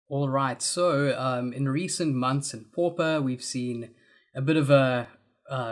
All right, so in recent months in Pauper, we've seen a bit of a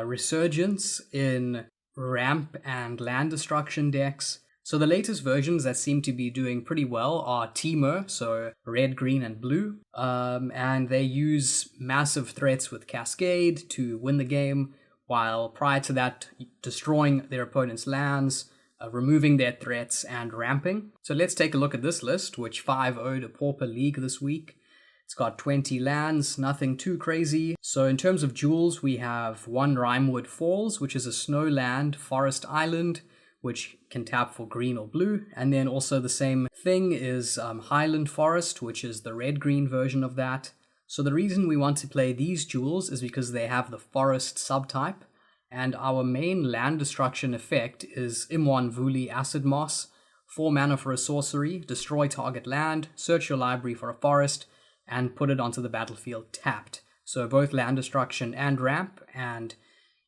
resurgence in ramp and land destruction decks. So the latest versions that seem to be doing pretty well are Temur, so red, green, and blue. And they use massive threats with Cascade to win the game, while prior to that, destroying their opponent's lands, removing their threats, and ramping. So let's take a look at this list, which 5-0'd a Pauper League this week. It's got 20 lands, nothing too crazy. So in terms of jewels, we have 1 Rimewood Falls, which is a snow land forest island, which can tap for green or blue. And then also the same thing is Highland Forest, which is the red-green version of that. So the reason we want to play these jewels is because they have the forest subtype. And our main land destruction effect is Imwan Vuli Acid Moss, 4 mana for a sorcery, destroy target land, search your library for a forest, and put it onto the battlefield tapped. So both land destruction and ramp, and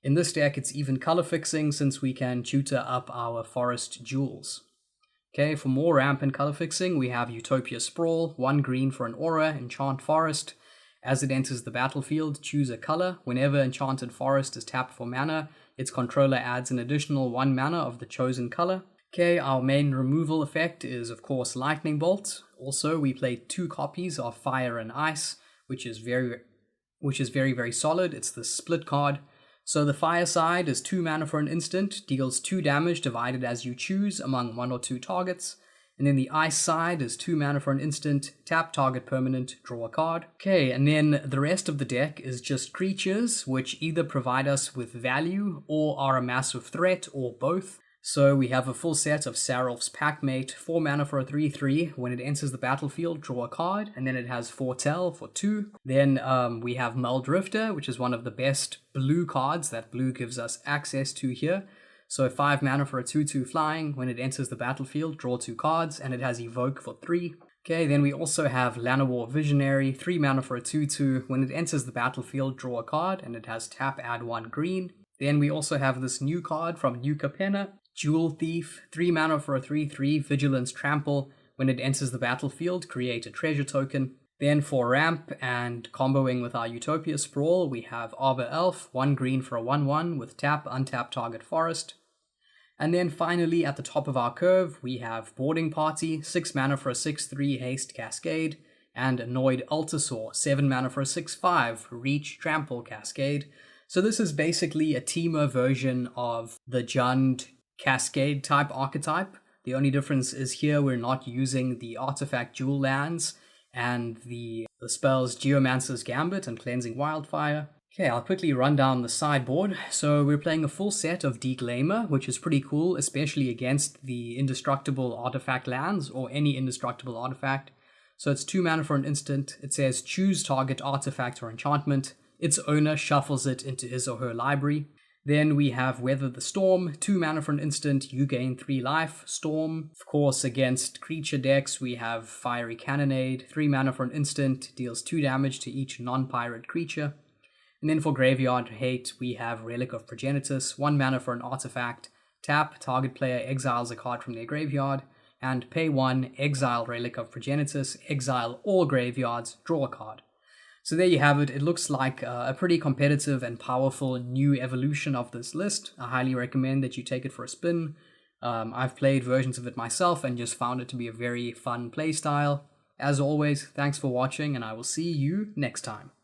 in this deck it's even color fixing since we can tutor up our forest jewels. Okay, for more ramp and color fixing, we have Utopia Sprawl, 1 green for an aura, enchant forest. As it enters the battlefield, choose a color. Whenever Enchanted Forest is tapped for mana, its controller adds an additional 1 mana of the chosen color. Okay, our main removal effect is, of course, Lightning Bolt. Also, we play 2 copies of Fire and Ice, which is very, very solid. It's the split card. So the Fire side is 2 mana for an instant, deals 2 damage divided as you choose among 1 or 2 targets. And then the Ice side is 2 mana for an instant, tap target permanent, draw a card. Okay, and then the rest of the deck is just creatures, which either provide us with value or are a massive threat, or both. So we have a full set of Sarulf's Packmate, 4 mana for a 3/3. When it enters the battlefield, draw a card, and then it has Foretell for 2. Then we have Muldrifter, which is one of the best blue cards that blue gives us access to here. So 5 mana for a 2/2 flying. When it enters the battlefield, draw 2 cards, and it has Evoke for 3. Okay, then we also have Llanowar Visionary, 3 mana for a 2/2. When it enters the battlefield, draw a card, and it has tap, add 1 green. Then we also have this new card from New Capenna, Jewel Thief, 3 mana for a 3/3, Vigilance Trample. When it enters the battlefield, create a treasure token. Then for ramp and comboing with our Utopia Sprawl, we have Arbor Elf, 1 green for a 1/1 with tap, untap target forest. And then finally at the top of our curve, we have Boarding Party, 6 mana for a 6/3 haste Cascade, and Annoyed Altasaur, 7 mana for a 6/5 reach trample Cascade. So this is basically a Temur version of the Jund Cascade type archetype. The only difference is here we're not using the artifact jewel lands and the spells Geomancer's Gambit and Cleansing Wildfire. Okay, I'll quickly run down the sideboard. So we're playing a full set of Declaimer, which is pretty cool, especially against the indestructible artifact lands or any indestructible artifact. So it's 2 mana for an instant. It says choose target artifact or enchantment. Its owner shuffles it into his or her library. Then we have Weather the Storm, 2 mana for an instant, you gain 3 life. Storm, of course, against creature decks, we have Fiery Cannonade, 3 mana for an instant, deals 2 damage to each non-pirate creature. And then for Graveyard Hate, we have Relic of Progenitus, 1 mana for an artifact, tap, target player exiles a card from their graveyard, and pay 1, exile Relic of Progenitus, exile all graveyards, draw a card. So there you have it. It looks like a pretty competitive and powerful new evolution of this list. I highly recommend that you take it for a spin. I've played versions of it myself and just found it to be a very fun playstyle. As always, thanks for watching, and I will see you next time.